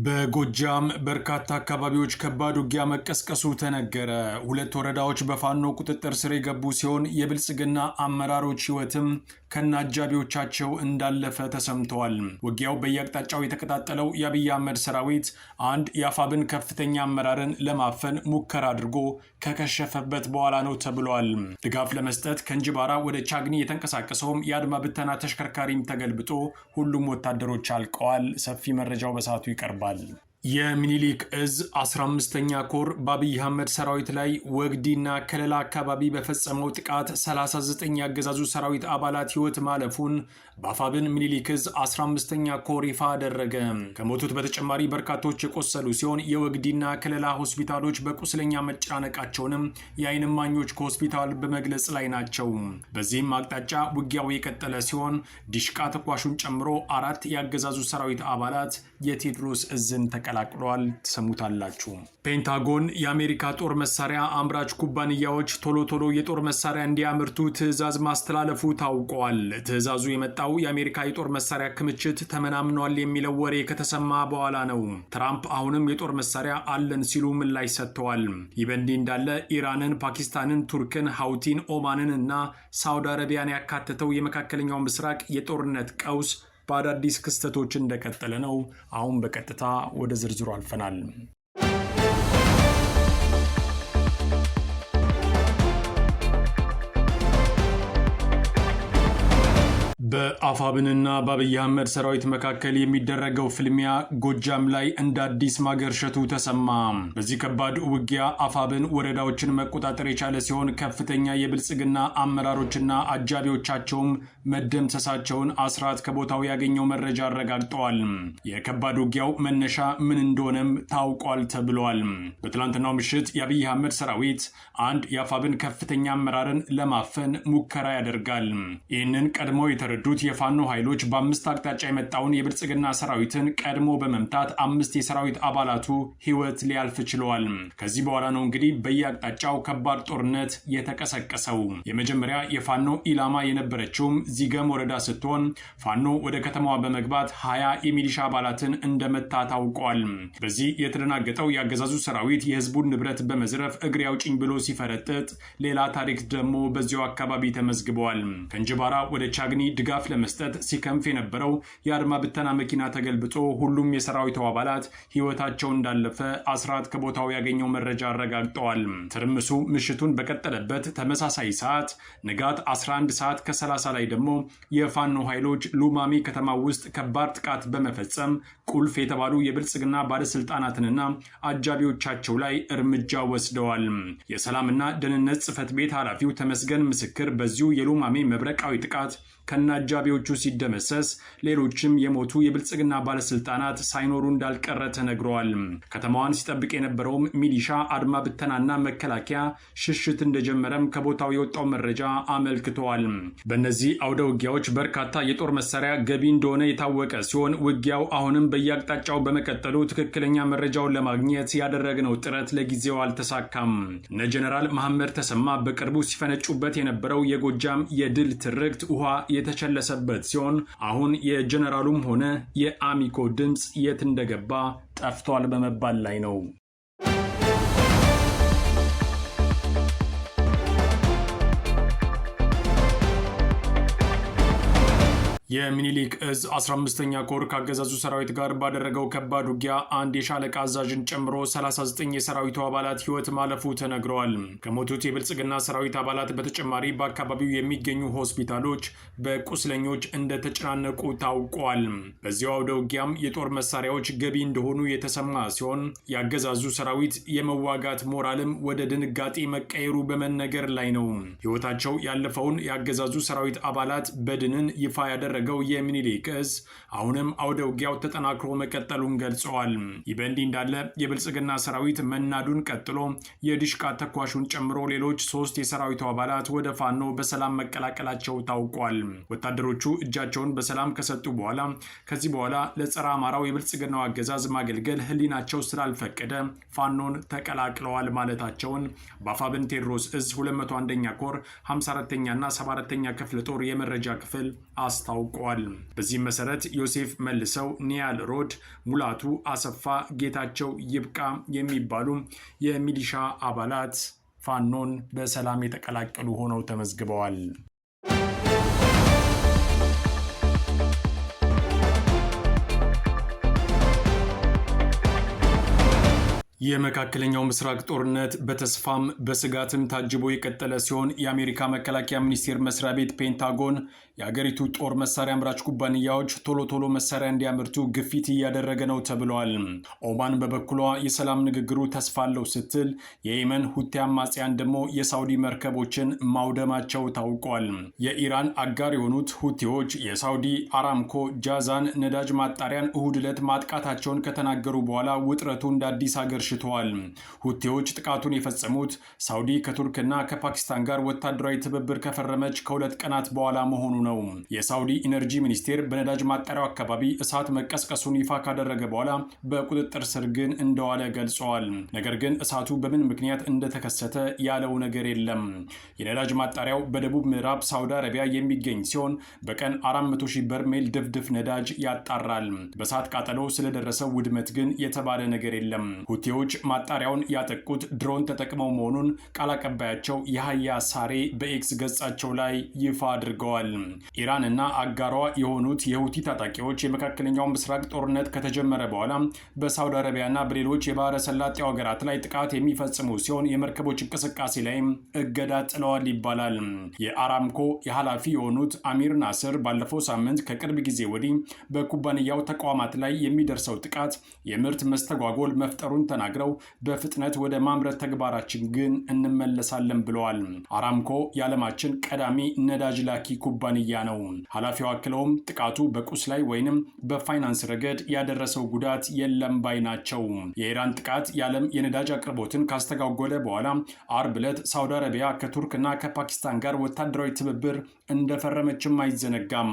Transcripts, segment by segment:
በጎጃም በርካታ አካባቢዎች ከባድ ውጊያ መቀስቀሱ ተነገረ። ሁለት ወረዳዎች በፋኖ ቁጥጥር ስር የገቡ ሲሆን የብልጽግና አመራሮች ሕይወትም ከነአጃቢዎቻቸው እንዳለፈ ተሰምተዋል። ውጊያው በየአቅጣጫው የተቀጣጠለው የአብይ አህመድ ሰራዊት አንድ የአፋብን ከፍተኛ አመራርን ለማፈን ሙከራ አድርጎ ከከሸፈበት በኋላ ነው ተብሏል። ድጋፍ ለመስጠት ከእንጅባራ ወደ ቻግኒ የተንቀሳቀሰውም የአድማ ብተና ተሽከርካሪም ተገልብጦ ሁሉም ወታደሮች አልቀዋል። ሰፊ መረጃው በሰዓቱ ይቀርባል። የሚኒሊክ እዝ 15ኛ ኮር በአብይ አህመድ ሰራዊት ላይ ወግዲና ከለላ አካባቢ በፈጸመው ጥቃት 39 ያገዛዙ ሰራዊት አባላት ሕይወት ማለፉን በአፋብን ሚኒሊክ እዝ 15ኛ ኮር ይፋ አደረገ። ከሞቱት በተጨማሪ በርካቶች የቆሰሉ ሲሆን የወግዲና ከለላ ሆስፒታሎች በቁስለኛ መጨናነቃቸውንም የዓይን እማኞች ከሆስፒታል በመግለጽ ላይ ናቸው። በዚህም አቅጣጫ ውጊያው የቀጠለ ሲሆን ዲሽቃ ተኳሹን ጨምሮ 4 ያገዛዙ ሰራዊት አባላት የቴዎድሮስ እዝን ተቀላቅለዋል። ትሰሙታላችሁ። ፔንታጎን የአሜሪካ ጦር መሳሪያ አምራች ኩባንያዎች ቶሎ የጦር መሳሪያ እንዲያመርቱ ትዕዛዝ ማስተላለፉ ታውቋል። ትዕዛዙ የመጣው የአሜሪካ የጦር መሳሪያ ክምችት ተመናምኗል የሚለው ወሬ ከተሰማ በኋላ ነው። ትራምፕ አሁንም የጦር መሳሪያ አለን ሲሉ ምላሽ ሰጥተዋል። ይህ በእንዲህ እንዳለ ኢራንን፣ ፓኪስታንን፣ ቱርክን፣ ሀውቲን፣ ኦማንን እና ሳውዲ አረቢያን ያካተተው የመካከለኛው ምስራቅ የጦርነት ቀውስ በአዳዲስ ክስተቶች እንደቀጠለ ነው። አሁን በቀጥታ ወደ ዝርዝሩ አልፈናል። በአፋብንና በአብይ አህመድ ሰራዊት መካከል የሚደረገው ፍልሚያ ጎጃም ላይ እንደ አዲስ ማገርሸቱ ተሰማ። በዚህ ከባድ ውጊያ አፋብን ወረዳዎችን መቆጣጠር የቻለ ሲሆን ከፍተኛ የብልጽግና አመራሮችና አጃቢዎቻቸውም መደምሰሳቸውን አስራት ከቦታው ያገኘው መረጃ አረጋግጠዋል። የከባድ ውጊያው መነሻ ምን እንደሆነም ታውቋል ተብሏል። በትላንትናው ምሽት የአብይ አህመድ ሰራዊት አንድ የአፋብን ከፍተኛ አመራርን ለማፈን ሙከራ ያደርጋል። ይህንን ቀድሞ የተረዱት የፋኖ ኃይሎች በአምስት አቅጣጫ የመጣውን የብልጽግና ሰራዊትን ቀድሞ በመምታት 5 የሰራዊት አባላቱ ሕይወት ሊያልፍ ችለዋል። ከዚህ በኋላ ነው እንግዲህ በየአቅጣጫው ከባድ ጦርነት የተቀሰቀሰው። የመጀመሪያ የፋኖ ኢላማ የነበረችውም ዚገም ወረዳ ስትሆን ፋኖ ወደ ከተማዋ በመግባት 20 የሚሊሻ አባላትን እንደመታ ታውቋል። በዚህ የተደናገጠው የአገዛዙ ሰራዊት የህዝቡን ንብረት በመዝረፍ እግሬ አውጭኝ ብሎ ሲፈረጥጥ ሌላ ታሪክ ደግሞ በዚያው አካባቢ ተመዝግበዋል። ከእንጅባራ ወደ ቻግኒ ድጋፍ ለመስጠት ሲከንፍ የነበረው የአድማ ብተና መኪና ተገልብጦ ሁሉም የሰራዊቱ አባላት ሕይወታቸው እንዳለፈ አስራት ከቦታው ያገኘው መረጃ አረጋግጠዋል። ትርምሱ ምሽቱን በቀጠለበት ተመሳሳይ ሰዓት ንጋት 11 ሰዓት ከ30 ላይ ደግሞ የፋኖ ኃይሎች ሉማሜ ከተማ ውስጥ ከባድ ጥቃት በመፈጸም ቁልፍ የተባሉ የብልጽግና ባለስልጣናትንና አጃቢዎቻቸው ላይ እርምጃ ወስደዋል። የሰላምና ደህንነት ጽሕፈት ቤት ኃላፊው ተመስገን ምስክር በዚሁ የሉማሜ መብረቃዊ ጥቃት ከነአጃቢዎቹ ሲደመሰስ ሌሎችም የሞቱ የብልጽግና ባለስልጣናት ሳይኖሩ እንዳልቀረ ተነግረዋል። ከተማዋን ሲጠብቅ የነበረውም ሚሊሻ፣ አድማ ብተናና መከላከያ ሽሽት እንደጀመረም ከቦታው የወጣው መረጃ አመልክተዋል። በእነዚህ አውደ ውጊያዎች በርካታ የጦር መሳሪያ ገቢ እንደሆነ የታወቀ ሲሆን ውጊያው አሁንም በየአቅጣጫው በመቀጠሉ ትክክለኛ መረጃውን ለማግኘት ያደረግነው ጥረት ለጊዜው አልተሳካም። እነ ጀነራል መሐመድ ተሰማ በቅርቡ ሲፈነጩበት የነበረው የጎጃም የድል ትርክት ውሃ የተቸለሰበት ሲሆን አሁን የጀነራሉም ሆነ የአሚኮ ድምፅ የት እንደገባ ጠፍቷል በመባል ላይ ነው። የሚኒሊክ እዝ 15ኛ ኮር ካገዛዙ ሰራዊት ጋር ባደረገው ከባድ ውጊያ አንድ የሻለቃ አዛዥን ጨምሮ 39 የሰራዊቱ አባላት ሕይወት ማለፉ ተነግረዋል። ከሞቱት የብልጽግና ሰራዊት አባላት በተጨማሪ በአካባቢው የሚገኙ ሆስፒታሎች በቁስለኞች እንደተጨናነቁ ታውቋል። በዚያው አውደ ውጊያም የጦር መሳሪያዎች ገቢ እንደሆኑ የተሰማ ሲሆን ያገዛዙ ሰራዊት የመዋጋት ሞራልም ወደ ድንጋጤ መቀየሩ በመነገር ላይ ነው። ሕይወታቸው ያለፈውን ያገዛዙ ሰራዊት አባላት በድንን ይፋ ያደረገ የሚኒሊክ እዝ አሁንም አውደ ውጊያው ተጠናክሮ መቀጠሉን ገልጸዋል። ይህ በእንዲህ እንዳለ የብልጽግና ሰራዊት መናዱን ቀጥሎ የዲሽቃ ተኳሹን ጨምሮ ሌሎች 3 የሰራዊቱ አባላት ወደ ፋኖ በሰላም መቀላቀላቸው ታውቋል። ወታደሮቹ እጃቸውን በሰላም ከሰጡ በኋላ ከዚህ በኋላ ለጸረ አማራው የብልጽግናው አገዛዝ ማገልገል ህሊናቸው ስላልፈቀደ ፋኖን ተቀላቅለዋል ማለታቸውን በአፋብን ቴዎድሮስ እዝ 201ኛ ኮር 54ኛና 74ኛ ክፍለ ጦር የመረጃ ክፍል አስታውቋል። አስታውቀዋል። በዚህም መሰረት ዮሴፍ መልሰው፣ ኒያል ሮድ፣ ሙላቱ አሰፋ፣ ጌታቸው ይብቃ የሚባሉ የሚሊሻ አባላት ፋኖን በሰላም የተቀላቀሉ ሆነው ተመዝግበዋል። የመካከለኛው ምስራቅ ጦርነት በተስፋም በስጋትም ታጅቦ የቀጠለ ሲሆን የአሜሪካ መከላከያ ሚኒስቴር መስሪያ ቤት ፔንታጎን የአገሪቱ ጦር መሳሪያ አምራች ኩባንያዎች ቶሎ መሳሪያ እንዲያመርቱ ግፊት እያደረገ ነው ተብሏል። ኦማን በበኩሏ የሰላም ንግግሩ ተስፋ አለው ስትል፣ የየመን ሁቲ አማጽያን ደግሞ የሳውዲ መርከቦችን ማውደማቸው ታውቋል። የኢራን አጋር የሆኑት ሁቲዎች የሳውዲ አራምኮ ጃዛን ነዳጅ ማጣሪያን እሁድ ዕለት ማጥቃታቸውን ከተናገሩ በኋላ ውጥረቱ እንደ አዲስ አገር ሽተዋል። ሁቲዎች ጥቃቱን የፈጸሙት ሳውዲ ከቱርክና ከፓኪስታን ጋር ወታደራዊ ትብብር ከፈረመች ከሁለት ቀናት በኋላ መሆኑ ነው። የሳውዲ ኢነርጂ ሚኒስቴር በነዳጅ ማጣሪያው አካባቢ እሳት መቀስቀሱን ይፋ ካደረገ በኋላ በቁጥጥር ስር ግን እንደዋለ ገልጸዋል። ነገር ግን እሳቱ በምን ምክንያት እንደተከሰተ ያለው ነገር የለም። የነዳጅ ማጣሪያው በደቡብ ምዕራብ ሳውዲ አረቢያ የሚገኝ ሲሆን በቀን 400,000 በርሜል ድፍድፍ ነዳጅ ያጣራል። በእሳት ቃጠሎ ስለደረሰው ውድመት ግን የተባለ ነገር የለም። ሁቲዎች ማጣሪያውን ያጠቁት ድሮን ተጠቅመው መሆኑን ቃል አቀባያቸው የሀያ ሳሬ በኤክስ ገጻቸው ላይ ይፋ አድርገዋል። ኢራን እና አጋሯ የሆኑት የሁቲ ታጣቂዎች የመካከለኛው ምስራቅ ጦርነት ከተጀመረ በኋላ በሳውዲ አረቢያና በሌሎች የባህረ ሰላጤው ሀገራት ላይ ጥቃት የሚፈጽሙ ሲሆን የመርከቦች እንቅስቃሴ ላይም እገዳ ጥለዋል ይባላል። የአራምኮ የኃላፊ የሆኑት አሚር ናስር ባለፈው ሳምንት ከቅርብ ጊዜ ወዲህ በኩባንያው ተቋማት ላይ የሚደርሰው ጥቃት የምርት መስተጓጎል መፍጠሩን ተናግረው በፍጥነት ወደ ማምረት ተግባራችን ግን እንመለሳለን ብለዋል። አራምኮ የዓለማችን ቀዳሚ ነዳጅ ላኪ ኩባንያ ነው። ኃላፊው አክለውም ጥቃቱ በቁስ ላይ ወይንም በፋይናንስ ረገድ ያደረሰው ጉዳት የለም ባይ ናቸው። የኢራን ጥቃት የዓለም የነዳጅ አቅርቦትን ካስተጓጎለ በኋላ አርብ ዕለት ሳውዲ አረቢያ ከቱርክና ከፓኪስታን ጋር ወታደራዊ ትብብር እንደፈረመችም አይዘነጋም።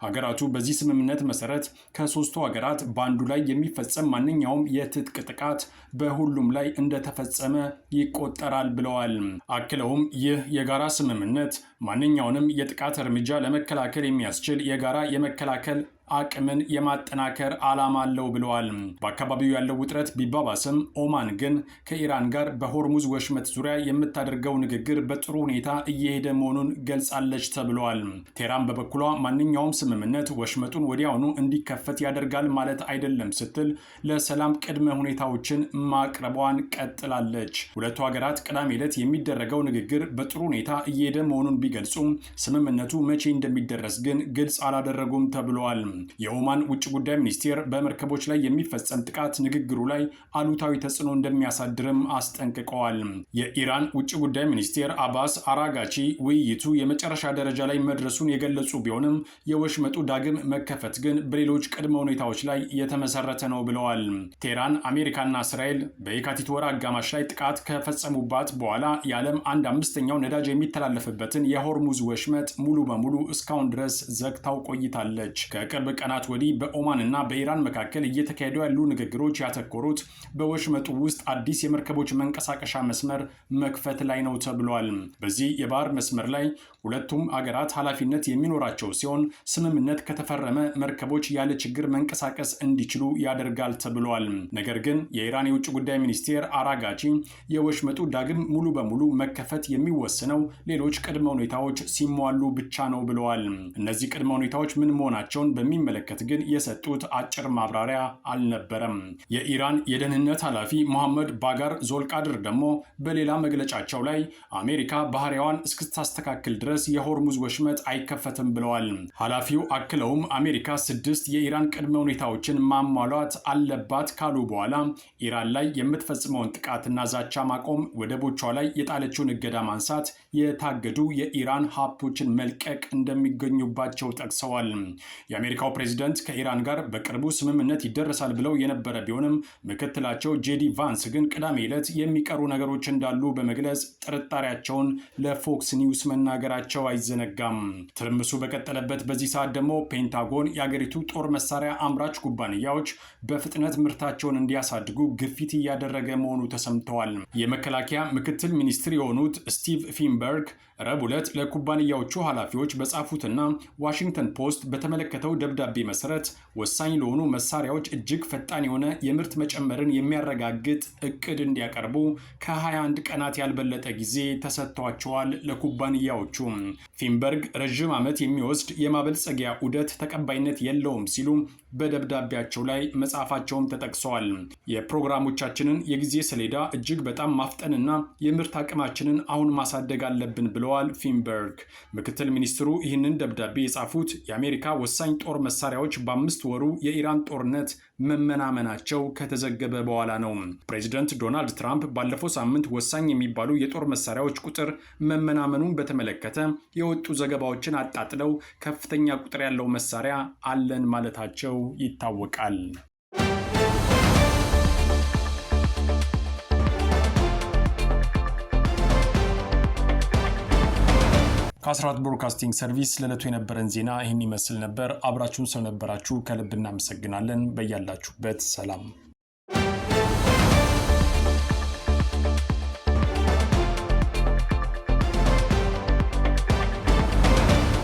ሀገራቱ በዚህ ስምምነት መሰረት ከሶስቱ ሀገራት በአንዱ ላይ የሚፈጸም ማንኛውም የትጥቅ ጥቃት በሁሉም ላይ እንደተፈጸመ ይቆጠራል ብለዋል። አክለውም ይህ የጋራ ስምምነት ማንኛውንም የጥቃት እርምጃ ለመከላከል የሚያስችል የጋራ የመከላከል አቅምን የማጠናከር ዓላማ አለው ብለዋል። በአካባቢው ያለው ውጥረት ቢባባስም ኦማን ግን ከኢራን ጋር በሆርሙዝ ወሽመጥ ዙሪያ የምታደርገው ንግግር በጥሩ ሁኔታ እየሄደ መሆኑን ገልጻለች ተብሏል። ቴህራን በበኩሏ ማንኛውም ስምምነት ወሽመጡን ወዲያውኑ እንዲከፈት ያደርጋል ማለት አይደለም ስትል ለሰላም ቅድመ ሁኔታዎችን ማቅረቧን ቀጥላለች። ሁለቱ ሀገራት ቅዳሜ ዕለት የሚደረገው ንግግር በጥሩ ሁኔታ እየሄደ መሆኑን ቢገልጹም ስምምነቱ መቼ እንደሚደረስ ግን ግልጽ አላደረጉም ተብሏል። የኦማን ውጭ ጉዳይ ሚኒስቴር በመርከቦች ላይ የሚፈጸም ጥቃት ንግግሩ ላይ አሉታዊ ተጽዕኖ እንደሚያሳድርም አስጠንቅቀዋል። የኢራን ውጭ ጉዳይ ሚኒስቴር አባስ አራጋቺ ውይይቱ የመጨረሻ ደረጃ ላይ መድረሱን የገለጹ ቢሆንም የወሽመጡ ዳግም መከፈት ግን በሌሎች ቅድመ ሁኔታዎች ላይ የተመሰረተ ነው ብለዋል። ቴህራን አሜሪካና እስራኤል በየካቲት ወር አጋማሽ ላይ ጥቃት ከፈጸሙባት በኋላ የዓለም 1/5 ነዳጅ የሚተላለፍበትን የሆርሙዝ ወሽመጥ ሙሉ በሙሉ እስካሁን ድረስ ዘግታው ቆይታለች። ከቅርብ ቀናት ወዲህ በኦማን እና በኢራን መካከል እየተካሄዱ ያሉ ንግግሮች ያተኮሩት በወሽመጡ ውስጥ አዲስ የመርከቦች መንቀሳቀሻ መስመር መክፈት ላይ ነው ተብሏል። በዚህ የባህር መስመር ላይ ሁለቱም አገራት ኃላፊነት የሚኖራቸው ሲሆን ስምምነት ከተፈረመ መርከቦች ያለ ችግር መንቀሳቀስ እንዲችሉ ያደርጋል ተብሏል። ነገር ግን የኢራን የውጭ ጉዳይ ሚኒስቴር አራጋቺ የወሽመጡ ዳግም ሙሉ በሙሉ መከፈት የሚወሰነው ሌሎች ቅድመ ሁኔታዎች ሲሟሉ ብቻ ነው ብለዋል። እነዚህ ቅድመ ሁኔታዎች ምን መሆናቸውን በሚመለከት ግን የሰጡት አጭር ማብራሪያ አልነበረም። የኢራን የደህንነት ኃላፊ መሐመድ ባጋር ዞልቃድር ደግሞ በሌላ መግለጫቸው ላይ አሜሪካ ባህሪያዋን እስክታስተካክል ድረስ የሆርሙዝ ወሽመጥ አይከፈትም ብለዋል። ኃላፊው አክለውም አሜሪካ 6 የኢራን ቅድመ ሁኔታዎችን ማሟላት አለባት ካሉ በኋላ ኢራን ላይ የምትፈጽመውን ጥቃትና ዛቻ ማቆም፣ ወደቦቿ ላይ የጣለችውን እገዳ ማንሳት፣ የታገዱ የኢራን ሀብቶችን መልቀቅ እንደሚገኙባቸው ጠቅሰዋል። የአሜሪካው የአሜሪካው ፕሬዝዳንት ከኢራን ጋር በቅርቡ ስምምነት ይደረሳል ብለው የነበረ ቢሆንም ምክትላቸው ጄዲ ቫንስ ግን ቅዳሜ ዕለት የሚቀሩ ነገሮች እንዳሉ በመግለጽ ጥርጣሬያቸውን ለፎክስ ኒውስ መናገራቸው አይዘነጋም። ትርምሱ በቀጠለበት በዚህ ሰዓት ደግሞ ፔንታጎን የአገሪቱ ጦር መሳሪያ አምራች ኩባንያዎች በፍጥነት ምርታቸውን እንዲያሳድጉ ግፊት እያደረገ መሆኑ ተሰምተዋል። የመከላከያ ምክትል ሚኒስትር የሆኑት ስቲቭ ፊንበርግ ረቡዕ ዕለት ለኩባንያዎቹ ኃላፊዎች በጻፉትና ዋሽንግተን ፖስት በተመለከተው ደብዳቤ መሰረት ወሳኝ ለሆኑ መሳሪያዎች እጅግ ፈጣን የሆነ የምርት መጨመርን የሚያረጋግጥ እቅድ እንዲያቀርቡ ከ21 ቀናት ያልበለጠ ጊዜ ተሰጥቷቸዋል። ለኩባንያዎቹ ፊንበርግ ረዥም ዓመት የሚወስድ የማበልጸጊያ ዑደት ተቀባይነት የለውም ሲሉ በደብዳቤያቸው ላይ መጻፋቸውም ተጠቅሰዋል። የፕሮግራሞቻችንን የጊዜ ሰሌዳ እጅግ በጣም ማፍጠንና የምርት አቅማችንን አሁን ማሳደግ አለብን ብለዋል ፊንበርግ። ምክትል ሚኒስትሩ ይህንን ደብዳቤ የጻፉት የአሜሪካ ወሳኝ ጦር መሳሪያዎች በ5 ወሩ የኢራን ጦርነት መመናመናቸው ከተዘገበ በኋላ ነው። ፕሬዚደንት ዶናልድ ትራምፕ ባለፈው ሳምንት ወሳኝ የሚባሉ የጦር መሳሪያዎች ቁጥር መመናመኑን በተመለከተ የወጡ ዘገባዎችን አጣጥለው ከፍተኛ ቁጥር ያለው መሳሪያ አለን ማለታቸው ይታወቃል። ከአስራት ብሮድካስቲንግ ሰርቪስ ለዕለቱ የነበረን ዜና ይህን ይመስል ነበር። አብራችሁን ስለነበራችሁ ከልብ እናመሰግናለን። በያላችሁበት ሰላም